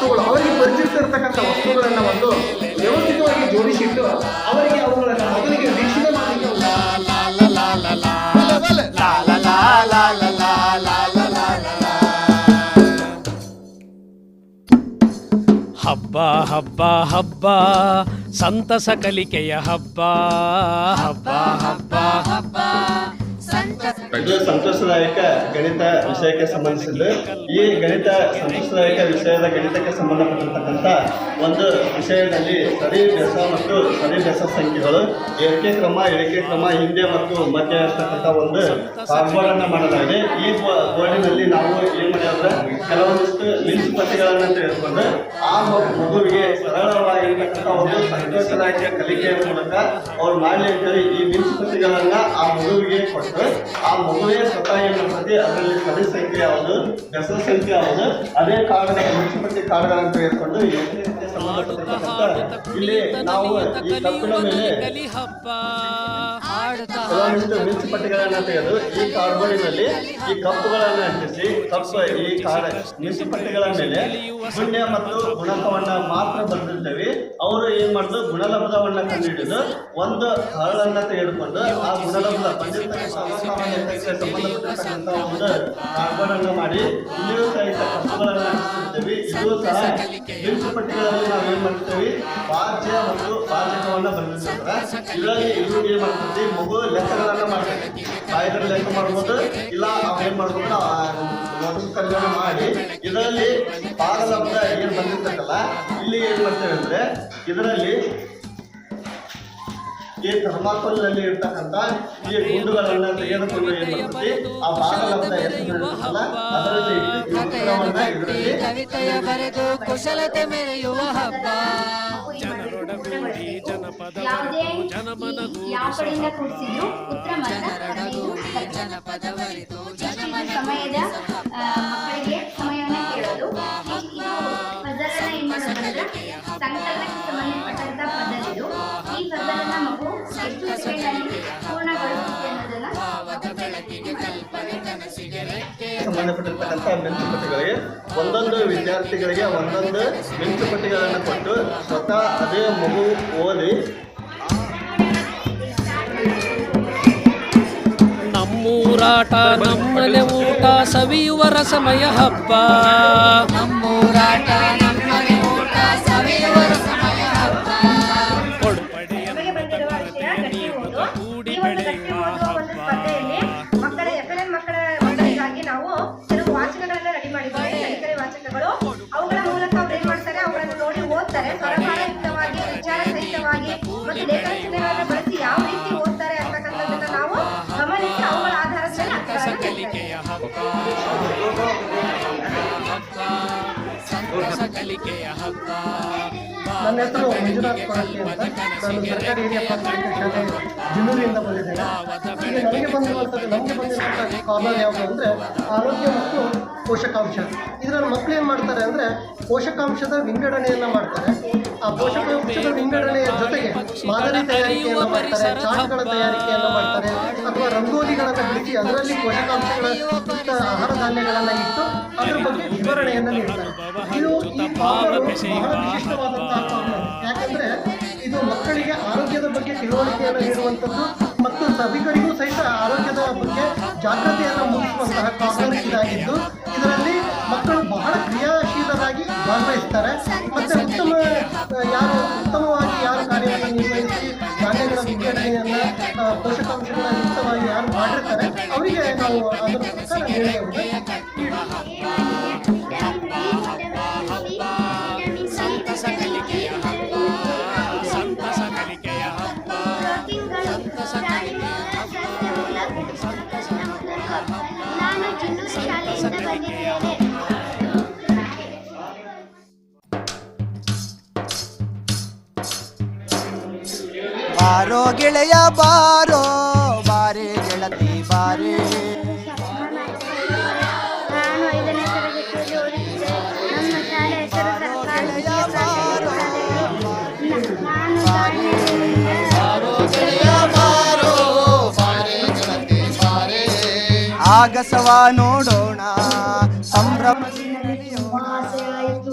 ವಸ್ತುಗಳು ಅವರಿಗೆ ಪರಿಚಿತ ಇರತಕ್ಕಂಥ ವಸ್ತುಗಳನ್ನು ಒಂದು ವ್ಯವಸ್ಥಿತವಾಗಿ ಜೋಡಿಸಿಟ್ಟು ಅವರಿಗೆ ಅವುಗಳನ್ನು ಮೊದಲಿಗೆ ವೀಕ್ಷಣೆ ಮಾಡಲಿಕ್ಕೆ ಹಬ್ಬ ಹಬ್ಬ ಹಬ್ಬ ಸಂತಸ ಕಲಿಕೆಯ ಹಬ್ಬ ಹಬ್ಬ ಹಬ್ಬ ಹಬ್ಬ ಇದು ಸಂತೋಷದಾಯಕ ಗಣಿತ ವಿಷಯಕ್ಕೆ ಸಂಬಂಧಿಸಿದ್ದು ಈ ಸಂತೋಷದಾಯಕ ವಿಷಯದ ಗಣಿತಕ್ಕೆ ಸಂಬಂಧಪಟ್ಟಿರ್ತಕ್ಕಂಥ ಒಂದು ವಿಷಯದಲ್ಲಿ ಸರಿ ಬೆಸ ಮತ್ತು ಸರಿ ಬೆಸ ಸಂಖ್ಯೆಗಳು ಏರಿಕೆ ಕ್ರಮ ಇಳಿಕೆ ಕ್ರಮ ಹಿಂದೆ ಮತ್ತು ಮಧ್ಯ ಇರ್ತಕ್ಕಂಥ ಒಂದು ಕಾರ್ಬೋರ್ಡನ್ನು ಮಾಡಲಾಗಿದೆ. ಈ ಬೋರ್ಡಿನಲ್ಲಿ ನಾವು ಏನು ಮಾಡಿದ್ರೆ ಕೆಲವೊಂದಿಷ್ಟು ಲಿಂಚ್ ಪಟ್ಟಿಗಳನ್ನು ತೆಗೆದುಕೊಂಡು ಆ ಮಗುವಿಗೆ ಸರಳವಾಗಿರ್ತಕ್ಕಂಥ ಒಂದು ಸಂತೋಷದಾಯಕ ಕಲಿಕೆಯ ಮೂಲಕ ಅವ್ರು ಮಾಡಲಿ ಅಂತೇಳಿ ಈ ಲಿಂಚ್ ಪಟ್ಟಿಗಳನ್ನು ಆ ಮಗುವಿಗೆ ಕೊಟ್ಟು ಆ ಮಗುವೇ ಸ್ವತಃ ಏನು ಮಾಡ್ತದೆ ಅದರಲ್ಲಿ ಸರಿ ಸಂಖ್ಯೆ ಯಾವುದು ಬೆಸ ಸಂಖ್ಯೆ ಯಾವುದು ಅದೇ ಕಾರ್ಡ್ ಮುನ್ಸಿಪಲ್ಟಿ ಕಾರ್ಡ್ಗಳನ್ನು ತೆಗೆದುಕೊಂಡು ಸಂಬಂಧಪಟ್ಟಿರ್ತಕ್ಕಂಥ ಇಲ್ಲಿ ನಾವು ಈ ಕಪ್ಪಿನ ಮೇಲೆ ಕೆಲವೊಂದಿಷ್ಟು ಮುನ್ಸಿಪಲ್ಟಿಗಳನ್ನು ತೆಗೆದು ಈ ಕಾರ್ಡ್ಬೋರ್ಡಿನಲ್ಲಿ ಈ ಕಪ್ಪುಗಳನ್ನು ಅಂಟಿಸಿ ಈ ಮುನ್ಸಿಪಲ್ಟಿಗಳ ಮೇಲೆ ಶೂನ್ಯ ಮತ್ತು ಗುಣಕವನ್ನ ಮಾತ್ರ ಬರೆದಿರ್ತೇವೆ. ಅವರು ಏನ್ ಮಾಡಿದ್ರು ಗುಣಲಬ್ಧವನ್ನ ಕಂಡುಹಿಡಿದು ಒಂದು ಹರಳನ್ನ ತೆಗೆದುಕೊಂಡು ಆ ಗುಣಲಬ್ಧ ಬಂದಿರ್ತಕ್ಕಂಥ ಸಂಬಂಧಪಟ್ಟಿರ್ತಕ್ಕಂಥ ಒಂದು ಕಾರ್ಬೋರ್ಡ್ ಅನ್ನು ಮಾಡಿ ಇಲ್ಲಿಯೂ ಸಹಿತ ಕಪ್ಪುಗಳನ್ನು ಅಂಟಿಸಿರ್ತೇವೆ. ಇದು ಸಹ ಮುನ್ಸಿಪಲ್ಟಿಗಳಲ್ಲಿ ನಾವು ಏನ್ ಮಾಡ್ತೇವೆ ವಾಜ್ಯ ಮತ್ತು ವಾಚಕವನ್ನ ಬರೆದಿರ್ತಾರೆ. ಇದರಲ್ಲಿ ಇದು ಏನ್ ಮಾಡ್ತೀವಿ ಮಗು ಲೆಕ್ಕಗಳನ್ನ ಮಾಡ್ತೇವೆ. ಕಾಯ್ದೆ ಲೆಕ್ಕ ಮಾಡ್ಬೋದು ಇಲ್ಲ ಏನ್ ಮಾಡ್ಬೋದು ಕಲ್ಯಾಣ ಮಾಡಿ ಇದರಲ್ಲಿ ಪಾದಲಬ್ಧ ಏನ್ ಬಂದಿರ್ತಕ್ಕಲ್ಲ ಇಲ್ಲಿ ಏನ್ ಮಾಡ್ತೇವೆ ಅಂದ್ರೆ ಇದರಲ್ಲಿ ಈ ಥರ್ಮಾಕೋಲ್ ನಲ್ಲಿ ಇರ್ತಕ್ಕಂಥ ಈ ಗುಂಡುಗಳನ್ನ ತೆಗೆದುಕೊಂಡು ಏನ್ ಮಾಡ್ತೀವಿ ಆ ಪಾದಲಬ್ಧ ಎಷ್ಟು ಅದರಲ್ಲಿ ಇದರಲ್ಲಿ ಕವಿತೆಯ ಬರೆದು ಕುಶಲತೆ ಮೆರೆಯುವ ಹಬ್ಬ. ಯಾವ ಕಡೆಯಿಂದ ಕೂಡಿಸಿದ್ರು ಉತ್ತರ ಸಮಯದ ಮಕ್ಕಳಿಗೆ ಸಮಯವನ್ನ ಕೇಳೋದು. ಪದರನ್ನ ಏನ್ ಮಾಡೋದಂದ್ರೆ ಸಂಕಲನಕ್ಕೆ ಸಂಬಂಧಪಟ್ಟಂತ ಪದರ್ ಇದು. ಈ ಪದರನ್ನ ಮಗು ಎಷ್ಟು ಸೆಕೆಂಡ್ ಅಲ್ಲಿ ಪೂರ್ಣಗೊಳಿಸುತ್ತೆ ಅನ್ನೋದನ್ನ ಸಂಬಂಧಪಟ್ಟಿರ್ತಕ್ಕಂಥ ಮಿಂಚುಪಟ್ಟಿಗಳಿಗೆ ಒಂದೊಂದು ವಿದ್ಯಾರ್ಥಿಗಳಿಗೆ ಒಂದೊಂದು ಮಿಂಚುಪಟ್ಟಿಗಳನ್ನು ಕೊಟ್ಟು ಸ್ವತಃ ಅದೇ ಮಗು ಓದಿ ನಮ್ಮೂರಾಟ ನಮ್ಮನೆ ಊಟ ಸವಿಯುವ ರಸಮಯ ಹಬ್ಬ. ನಮ್ಮೂರಾಟ ನಮ್ಮನೆ ಊಟ ಸವಿಯುವ ರಸಮಯ ಹಬ್ಬ. ನಮಗೆ ಬಂದಿರುವ ವಿಷಯ ಗಟ್ಟಿ ಓದು. ಈ ಒಂದು ಗಟ್ಟಿ ಓದುವ ಒಂದು ಸ್ಪರ್ಧೆಯಲ್ಲಿ ಮಕ್ಕಳಿಗಾಗಿ ನಾವು ಕೆಲವು ವಾಚಕಗಳನ್ನ ರೆಡಿ ಮಾಡಿದ್ದೇವೆ. ಕಲಿಕರೆ ವಾಚಕಗಳು ಅವುಗಳ ಮೂಲಕ ಅವ್ರು ಏನ್ ಮಾಡ್ತಾರೆ ಅವುಗಳನ್ನು ನೋಡಿ ಓದ್ತಾರೆ. ಸ್ವರಭಾರಯುಕ್ತವಾಗಿ ವಿಚಾರ ಸಹಿತವಾಗಿ ಮತ್ತು ಲೇಖನ ಚಿಹ್ನೆಗಳನ್ನು ಬಳಸಿ ಯಾವ ರೀತಿ ಓದ್ತಾರೆ ಅಂತಕ್ಕಂಥದ್ದನ್ನ ನಾವು ಗಮನಿಸಿ ಅವುಗಳ ಆಧಾರದ ಮೇಲೆ ಕಲಿಕೆಯ ಹಬ್ಬ ಸಂತಸ ಕಲಿಕೆಯ ಹಬ್ಬ. ನನ್ನ ಹೆಸರು ಮಂಜುನಾಥ್ ಕೊರಟ್ಟಿ ಅಂತ. ನಾನು ಸರ್ಕಾರಿ ಹಿರಿಯ ಪ್ರಾಥಮಿಕ ಶಾಲೆ ಜಿನ್ನೂರಿಯಿಂದ ಬಂದಿದ್ದೇನೆ. ಈಗ ನಮಗೆ ಬಂದಿರುವಂಥ ಕಾರ್ನರ್ ಯಾವುದು ಅಂದರೆ ಆರೋಗ್ಯ ಮತ್ತು ಪೋಷಕಾಂಶ. ಇದರಲ್ಲಿ ಮಕ್ಕಳು ಏನು ಮಾಡ್ತಾರೆ ಅಂದರೆ ಪೋಷಕಾಂಶದ ವಿಂಗಡಣೆಯನ್ನು ಮಾಡ್ತಾರೆ. ಆ ಪೋಷಕಾಂಶದ ವಿಂಗಡಣೆಯ ಜೊತೆಗೆ ಮಾದರಿ ತಯಾರಿಕೆಯನ್ನು ಮಾಡ್ತಾರೆ, ಚಾರ್ಟ್ಗಳ ತಯಾರಿಕೆಯನ್ನು ಮಾಡ್ತಾರೆ, ಅಥವಾ ರಂಗೋಲಿಗಳನ್ನು ಬಿಡಿಸಿ ಅದರಲ್ಲಿ ಪೋಷಕಾಂಶಗಳ ಆಹಾರ ಧಾನ್ಯಗಳನ್ನು ಇಟ್ಟು ಅದರ ಬಗ್ಗೆ ವಿವರಣೆಯನ್ನು ನೀಡ್ತಾರೆ. ಇದು ಈ ಕಾರ್ನರ್ ಬಹಳ ವಿಶಿಷ್ಟವಾದಂತಹ ಕಾರ್ನರ್. ಯಾಕಂದರೆ ಇದು ಮಕ್ಕಳಿಗೆ ಆರೋಗ್ಯದ ಬಗ್ಗೆ ತಿಳುವಳಿಕೆಯನ್ನು ನೀಡುವಂಥದ್ದು ಮತ್ತು ಸಭಿಕರಿಗೂ ಸಹಿತ ಆರೋಗ್ಯದ ಬಗ್ಗೆ ಜಾಗೃತಿಯನ್ನು ಮೂಡಿಸುವಂತಹ ಕಾರ್ನರ್ ಇದಾಗಿದ್ದು ಇದರಲ್ಲಿ ಮಕ್ಕಳು ಬಹಳ ಕ್ರಿಯಾಶೀಲರಾಗಿ ಭಾಗವಹಿಸ್ತಾರೆ. ಮತ್ತು ಉತ್ತಮವಾಗಿ ಯಾರು ಕಾರ್ಯವನ್ನು ನಿರ್ವಹಿಸಿ ಧಾನ್ಯಗಳ ವಿಂಗಡಣೆಯನ್ನು ಪೋಷಕಾಂಶಗಳ ಯುಕ್ತವಾಗಿ ಯಾರು ಮಾಡಿರ್ತಾರೆ ಅವರಿಗೆ ನಾವು ಅದರ ಪ್ರಕಾರ ನೀಡುವುದು. ಸಂತಸ ಕಲಿಕೆಯ ಹಬ್ಬ ಸಂತಸ ಕಲಿಕೆಯ ಹಬ್ಬ ಸಂತಸ ಕಲಿಕೆಯ ಹಬ್ಬ ನಾನು ಜಿನ್ನೂರು ಶಾಲೆಯಿಂದ ಬಂದಿದ್ದೇನೆ. ಬಾರೋ ಗೆಳೆಯ ಬಾರೋ ಬಾರೆ ಗೆಳತಿ ಬಾರೆ. ನಾನು 5ನೇ ತರಗತಿಯಲ್ಲಿ ಓದುತ್ತಿದ್ದೆ. ನಮ್ಮ ಶಾಲೆ ಹೆಸರು ಸರ್ಕಾರಿ ಹಿರಿಯ ಪ್ರಾಥಮಿಕ ಶಾಲೆ. ಆಗಸವ ನೋಡೋಣ ಸಂಭ್ರಮ ಆಸೆ ಆಯಿತು.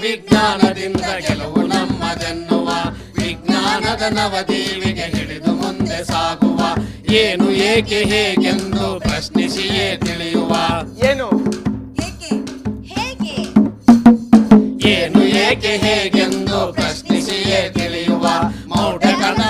ವಿಜ್ಞಾನದಿಂದ ಗೆಲುವು ನಮ್ಮದೆನ್ನುವ ವಿಜ್ಞಾನದ ನವದೀವಿಗೆ ಹಿಡಿದು ಮುಂದೆ ಸಾಗುವ ಏನು ಏಕೆ ಹೇಗೆಂದು ಪ್ರಶ್ನಿಸಿಯೇ ತಿಳಿಯುವ ಏನು ಏನು ಏಕೆ ಹೇಗೆಂದು ಪ್ರಶ್ನಿಸಿಯೇ ತಿಳಿಯುವ ಮೌಢ ಕಣ್ಣ